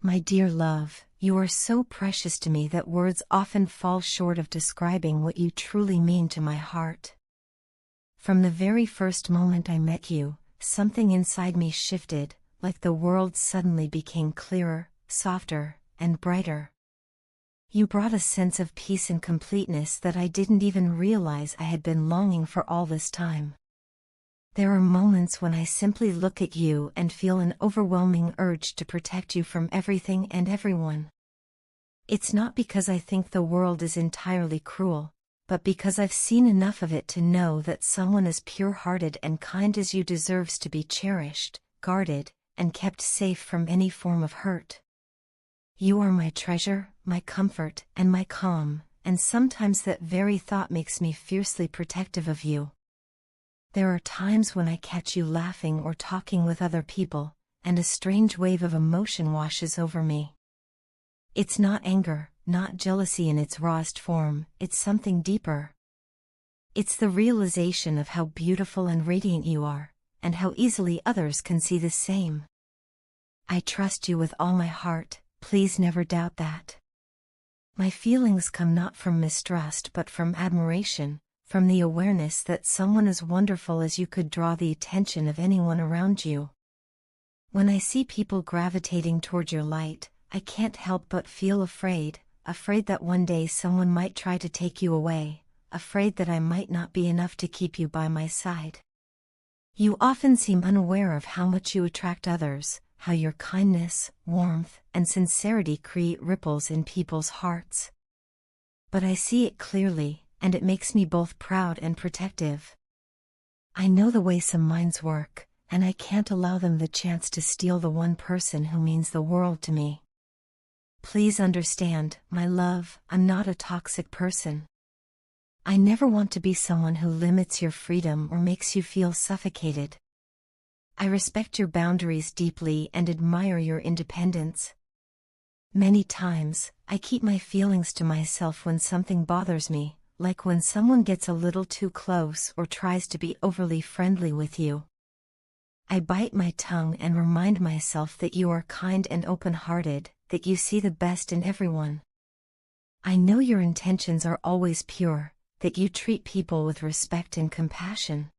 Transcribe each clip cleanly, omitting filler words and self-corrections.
My dear love, you are so precious to me that words often fall short of describing what you truly mean to my heart. From the very first moment I met you, something inside me shifted, like the world suddenly became clearer, softer, and brighter. You brought a sense of peace and completeness that I didn't even realize I had been longing for all this time. There are moments when I simply look at you and feel an overwhelming urge to protect you from everything and everyone. It's not because I think the world is entirely cruel, but because I've seen enough of it to know that someone as pure-hearted and kind as you deserves to be cherished, guarded, and kept safe from any form of hurt. You are my treasure, my comfort, and my calm, and sometimes that very thought makes me fiercely protective of you. There are times when I catch you laughing or talking with other people, and a strange wave of emotion washes over me. It's not anger, not jealousy in its rawest form, it's something deeper. It's the realization of how beautiful and radiant you are, and how easily others can see the same. I trust you with all my heart, please never doubt that. My feelings come not from mistrust but from admiration, from the awareness that someone as wonderful as you could draw the attention of anyone around you. When I see people gravitating toward your light, I can't help but feel afraid that one day someone might try to take you away, afraid that I might not be enough to keep you by my side. You often seem unaware of how much you attract others, how your kindness, warmth, and sincerity create ripples in people's hearts. But I see it clearly, and it makes me both proud and protective. I know the way some minds work, and I can't allow them the chance to steal the one person who means the world to me. Please understand, my love, I'm not a toxic person. I never want to be someone who limits your freedom or makes you feel suffocated. I respect your boundaries deeply and admire your independence. Many times, I keep my feelings to myself when something bothers me, like when someone gets a little too close or tries to be overly friendly with you. I bite my tongue and remind myself that you are kind and open-hearted, that you see the best in everyone. I know your intentions are always pure, that you treat people with respect and compassion.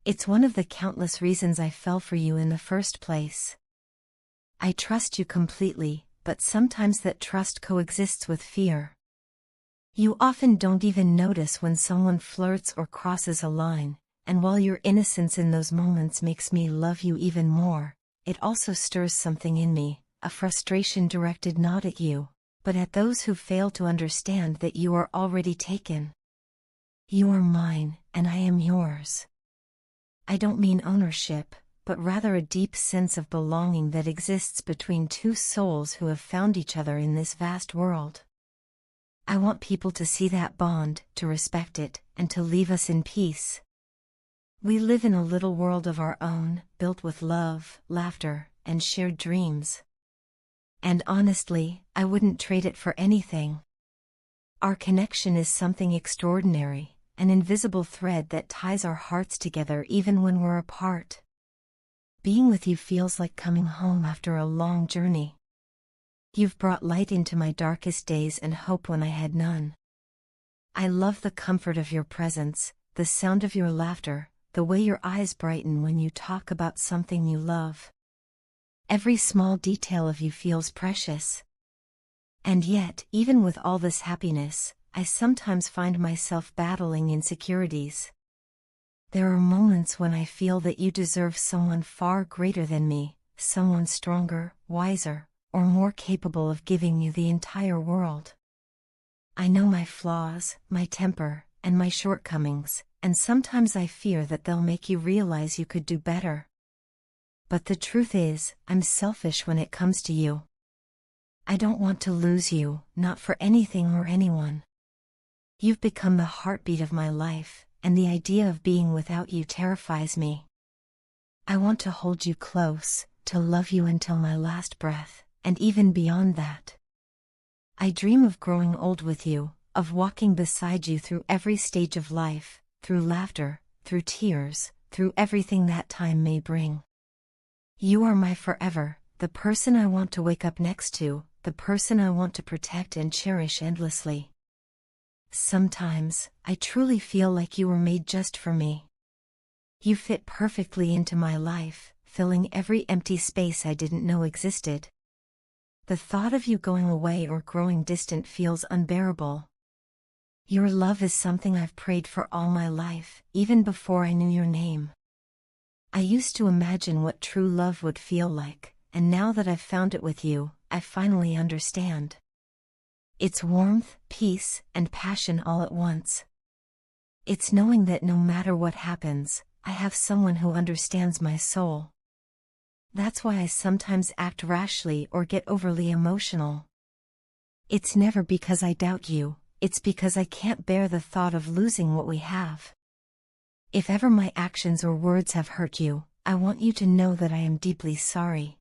It's one of the countless reasons I fell for you in the first place. I trust you completely, but sometimes that trust coexists with fear. You often don't even notice when someone flirts or crosses a line, and while your innocence in those moments makes me love you even more, it also stirs something in me, a frustration directed not at you, but at those who fail to understand that you are already taken. You are mine, and I am yours. I don't mean ownership, but rather a deep sense of belonging that exists between two souls who have found each other in this vast world. I want people to see that bond, to respect it, and to leave us in peace. We live in a little world of our own, built with love, laughter, and shared dreams. And honestly, I wouldn't trade it for anything. Our connection is something extraordinary, an invisible thread that ties our hearts together even when we're apart. Being with you feels like coming home after a long journey. You've brought light into my darkest days and hope when I had none. I love the comfort of your presence, the sound of your laughter, the way your eyes brighten when you talk about something you love. Every small detail of you feels precious. And yet, even with all this happiness, I sometimes find myself battling insecurities. There are moments when I feel that you deserve someone far greater than me, someone stronger, wiser, or more capable of giving you the entire world. I know my flaws, my temper, and my shortcomings, and sometimes I fear that they'll make you realize you could do better. But the truth is, I'm selfish when it comes to you. I don't want to lose you, not for anything or anyone. You've become the heartbeat of my life, and the idea of being without you terrifies me. I want to hold you close, to love you until my last breath, and even beyond that. I dream of growing old with you, of walking beside you through every stage of life, through laughter, through tears, through everything that time may bring. You are my forever, the person I want to wake up next to, the person I want to protect and cherish endlessly. Sometimes, I truly feel like you were made just for me. You fit perfectly into my life, filling every empty space I didn't know existed. The thought of you going away or growing distant feels unbearable. Your love is something I've prayed for all my life, even before I knew your name. I used to imagine what true love would feel like, and now that I've found it with you, I finally understand. It's warmth, peace, and passion all at once. It's knowing that no matter what happens, I have someone who understands my soul. That's why I sometimes act rashly or get overly emotional. It's never because I doubt you, it's because I can't bear the thought of losing what we have. If ever my actions or words have hurt you, I want you to know that I am deeply sorry.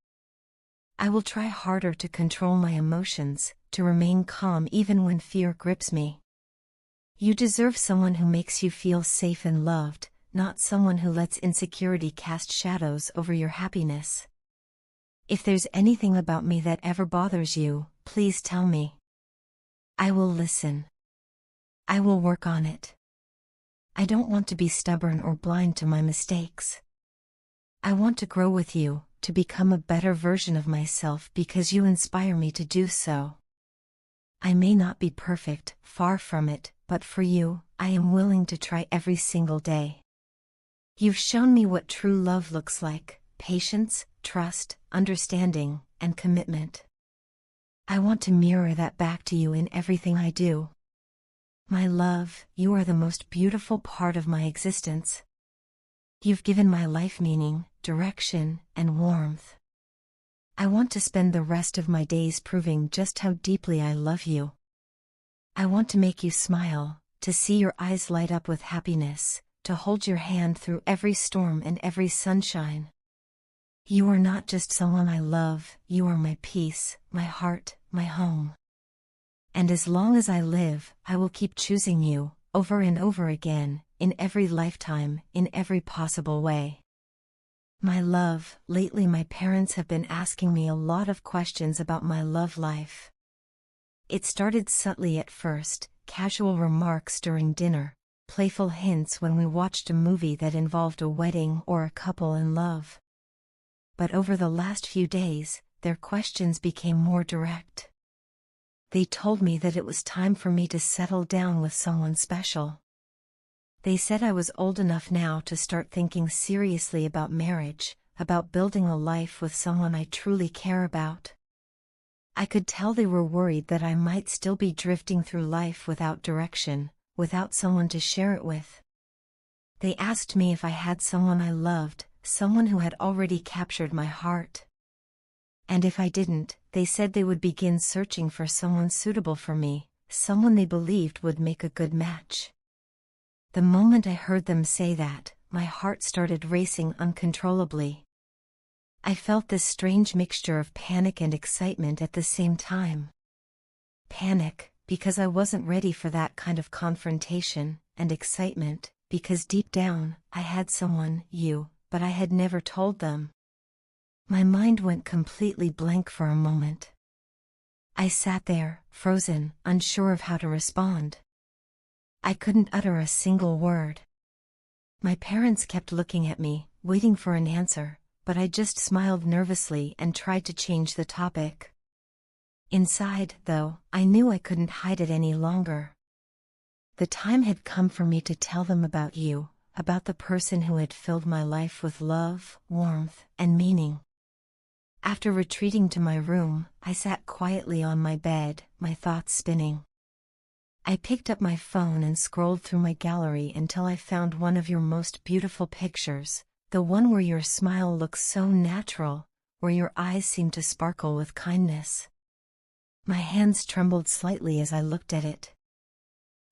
I will try harder to control my emotions, to remain calm even when fear grips me. You deserve someone who makes you feel safe and loved, not someone who lets insecurity cast shadows over your happiness. If there's anything about me that ever bothers you, please tell me. I will listen. I will work on it. I don't want to be stubborn or blind to my mistakes. I want to grow with you, to become a better version of myself because you inspire me to do so. I may not be perfect, far from it, but for you, I am willing to try every single day. You've shown me what true love looks like: patience, trust, understanding, and commitment. I want to mirror that back to you in everything I do. My love, you are the most beautiful part of my existence. You've given my life meaning, direction, and warmth. I want to spend the rest of my days proving just how deeply I love you. I want to make you smile, to see your eyes light up with happiness, to hold your hand through every storm and every sunshine. You are not just someone I love, you are my peace, my heart, my home. And as long as I live, I will keep choosing you, over and over again, in every lifetime, in every possible way. My love, lately my parents have been asking me a lot of questions about my love life. It started subtly at first, casual remarks during dinner, playful hints when we watched a movie that involved a wedding or a couple in love. But over the last few days, their questions became more direct. They told me that it was time for me to settle down with someone special. They said I was old enough now to start thinking seriously about marriage, about building a life with someone I truly care about. I could tell they were worried that I might still be drifting through life without direction, without someone to share it with. They asked me if I had someone I loved, someone who had already captured my heart. And if I didn't, they said they would begin searching for someone suitable for me, someone they believed would make a good match. The moment I heard them say that, my heart started racing uncontrollably. I felt this strange mixture of panic and excitement at the same time. Panic, because I wasn't ready for that kind of confrontation, and excitement, because deep down, I had someone, you, but I had never told them. My mind went completely blank for a moment. I sat there, frozen, unsure of how to respond. I couldn't utter a single word. My parents kept looking at me, waiting for an answer, but I just smiled nervously and tried to change the topic. Inside, though, I knew I couldn't hide it any longer. The time had come for me to tell them about you, about the person who had filled my life with love, warmth, and meaning. After retreating to my room, I sat quietly on my bed, my thoughts spinning. I picked up my phone and scrolled through my gallery until I found one of your most beautiful pictures, the one where your smile looks so natural, where your eyes seem to sparkle with kindness. My hands trembled slightly as I looked at it.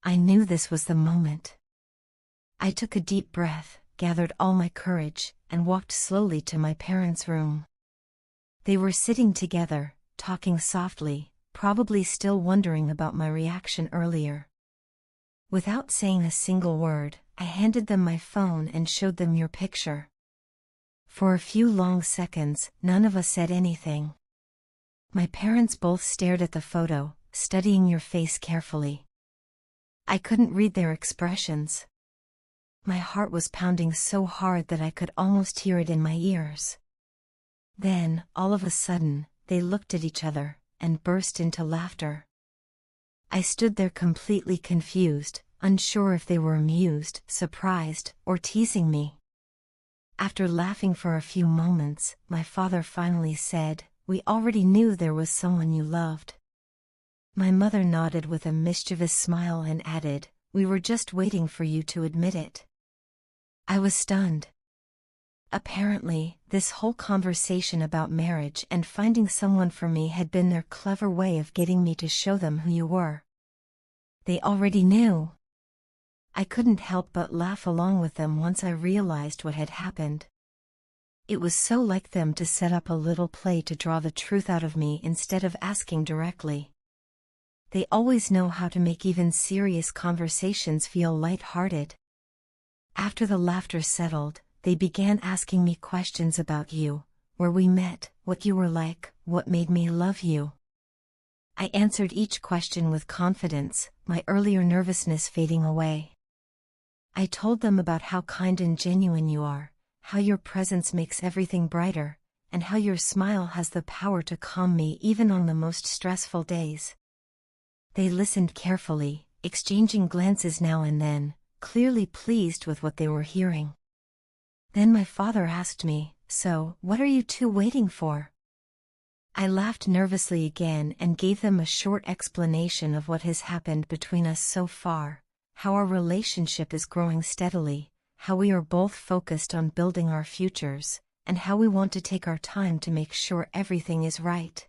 I knew this was the moment. I took a deep breath, gathered all my courage, and walked slowly to my parents' room. They were sitting together, talking softly, probably still wondering about my reaction earlier. Without saying a single word, I handed them my phone and showed them your picture. For a few long seconds, none of us said anything. My parents both stared at the photo, studying your face carefully. I couldn't read their expressions. My heart was pounding so hard that I could almost hear it in my ears. Then, all of a sudden, they looked at each other, and burst into laughter. I stood there completely confused, unsure if they were amused, surprised, or teasing me. After laughing for a few moments, my father finally said, "We already knew there was someone you loved." My mother nodded with a mischievous smile and added, "We were just waiting for you to admit it." I was stunned. Apparently, this whole conversation about marriage and finding someone for me had been their clever way of getting me to show them who you were. They already knew. I couldn't help but laugh along with them once I realized what had happened. It was so like them to set up a little play to draw the truth out of me instead of asking directly. They always know how to make even serious conversations feel light-hearted. After the laughter settled, they began asking me questions about you, where we met, what you were like, what made me love you. I answered each question with confidence, my earlier nervousness fading away. I told them about how kind and genuine you are, how your presence makes everything brighter, and how your smile has the power to calm me even on the most stressful days. They listened carefully, exchanging glances now and then, clearly pleased with what they were hearing. Then my father asked me, "So, what are you two waiting for?" I laughed nervously again and gave them a short explanation of what has happened between us so far, how our relationship is growing steadily, how we are both focused on building our futures, and how we want to take our time to make sure everything is right.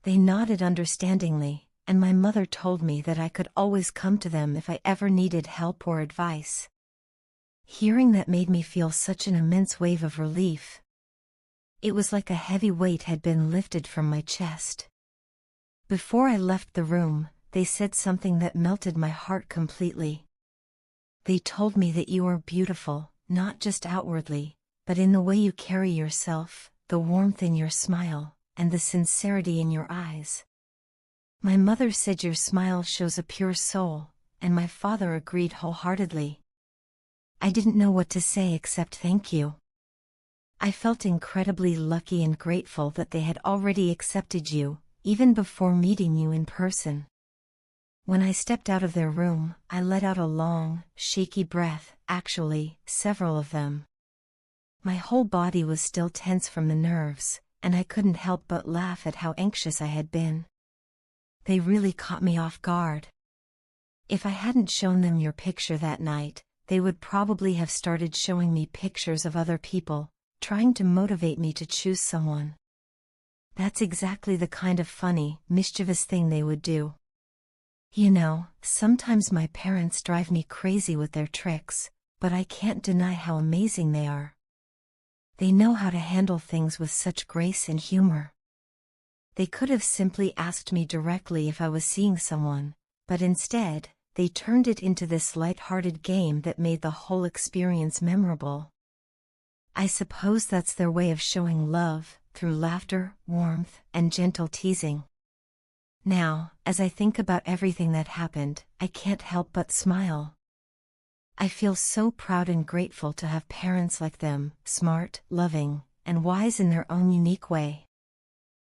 They nodded understandingly, and my mother told me that I could always come to them if I ever needed help or advice. Hearing that made me feel such an immense wave of relief. It was like a heavy weight had been lifted from my chest. Before I left the room, they said something that melted my heart completely. They told me that you are beautiful, not just outwardly, but in the way you carry yourself, the warmth in your smile, and the sincerity in your eyes. My mother said your smile shows a pure soul, and my father agreed wholeheartedly. I didn't know what to say except thank you. I felt incredibly lucky and grateful that they had already accepted you, even before meeting you in person. When I stepped out of their room, I let out a long, shaky breath, actually, several of them. My whole body was still tense from the nerves, and I couldn't help but laugh at how anxious I had been. They really caught me off guard. If I hadn't shown them your picture that night, they would probably have started showing me pictures of other people, trying to motivate me to choose someone. That's exactly the kind of funny, mischievous thing they would do. You know, sometimes my parents drive me crazy with their tricks, but I can't deny how amazing they are. They know how to handle things with such grace and humor. They could have simply asked me directly if I was seeing someone, but instead, they turned it into this light-hearted game that made the whole experience memorable. I suppose that's their way of showing love, through laughter, warmth, and gentle teasing. Now, as I think about everything that happened, I can't help but smile. I feel so proud and grateful to have parents like them, smart, loving, and wise in their own unique way.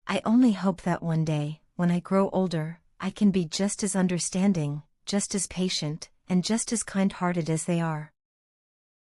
I only hope that one day, when I grow older, I can be just as understanding, just as patient, and just as kind-hearted as they are.